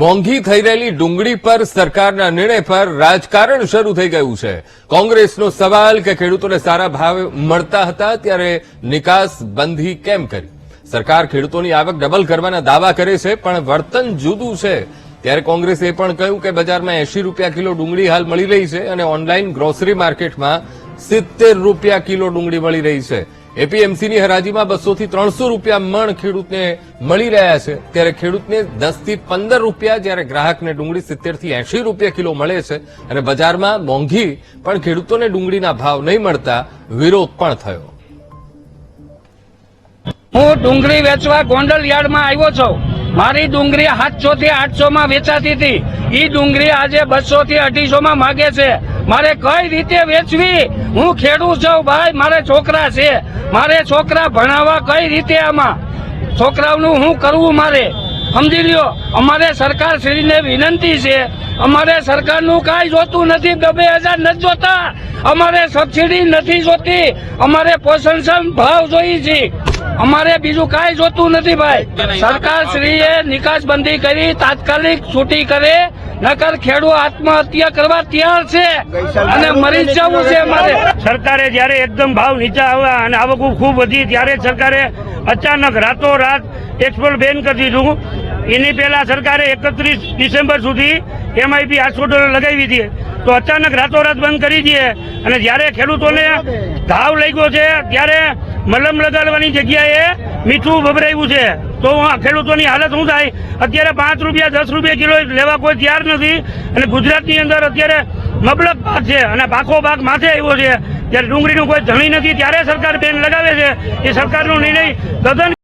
મોંઘી થઈ રહેલી ડુંગળી પર સરકારના નિર્ણય પર રાજકારણ શરૂ થઈ ગયું છે। કોંગ્રેસનો સવાલ કે ખેડૂતોને સારા ભાવ મળતા હતા ત્યારે નિકાસ બંધી કેમ કરી? સરકાર ખેડૂતોની આવક ડબલ કરવાના દાવા કરે છે પણ વર્તન જુદું છે। ત્યારે કોંગ્રેસે એ પણ કહ્યું કે બજારમાં 80 રૂપિયા કિલો ડુંગળી હાલ મળી રહી છે અને ઓનલાઈન ગ્રોસરી માર્કેટમાં 70 રૂપિયા કિલો ડુંગળી મળી રહી છે। એપીએમસીની હરાજીમાં 200 થી 300 રૂપિયા મણ ખેડૂતને મળી રહ્યા છે ત્યારે ખેડૂતને 10 થી 15 રૂપિયા જ્યારે ગ્રાહકને ડુંગળી 70 થી 80 રૂપિયા કિલો મળે છે અને બજારમાં મોંઘી પણ ખેડૂતોને ડુંગળીના ભાવ નહીં મળતા વિરોધ પણ થયો। હું ડુંગળી વેચવા ગોંડલ યાર્ડમાં આવ્યો છું। મારી ડુંગળી 700 થી 800 માં વેચાતી હતી, ઈ ડુંગળી આજે 200 થી 250 માં માગે છે। મારે કઈ રીતે વેચવી? હું ખેડૂત છું ભાઈ, મારે છોકરા છે, મારે છોકરા ભણાવવા કઈ રીતે? આમાં છોકરાઓનું હું કરવું? મારે સમજી લ્યો, અમારે સરકાર શ્રીને વિનંતી છે, અમારે સરકારનું કાંઈ જોતું નથી, 2000 નથી જોતા, અમારે સબસિડી નથી જોતી, અમારે પોષણક્ષમ ભાવ જોઈએ છે, અમારે બીજું કાંઈ જોતું નથી ભાઈ। સરકાર શ્રીએ નિકાસબંધી કરી, તાત્કાલિક છૂટી કરે, નકર ખેડૂત આત્મહત્યા કરવા તૈયાર છે અને મરી જવું છે અમારે। સરકારે જયારે એકદમ ભાવ નીચા આવ્યા અને આવકો ખૂબ વધી ત્યારે સરકારે અચાનક રાતોરાત એક્સપોર્ટ બેન કરી દીધું। એની પહેલા સરકારે 31 ડિસેમ્બર સુધી MIP $800 લગાવી હતી, તો અચાનક રાતોરાત બંધ કરી દઈએ અને જયારે ખેડૂતોને ઘાવ લાગ્યો છે ત્યારે મલમ લગાડવાની જગ્યાએ મીઠું ભભરાયું છે। તો ખેડૂતોની હાલત શું થાય? અત્યારે 5 રૂપિયા 10 રૂપિયા કિલો લેવા કોઈ તૈયાર નથી અને ગુજરાતની અંદર અત્યારે મબલક પાક છે અને પાકો પાક માથે આવ્યો છે, ત્યારે ડુંગળીનું કોઈ ધણી નથી, ત્યારે સરકાર બેન લગાવે છે। એ સરકારનો નિર્ણય તદ્દન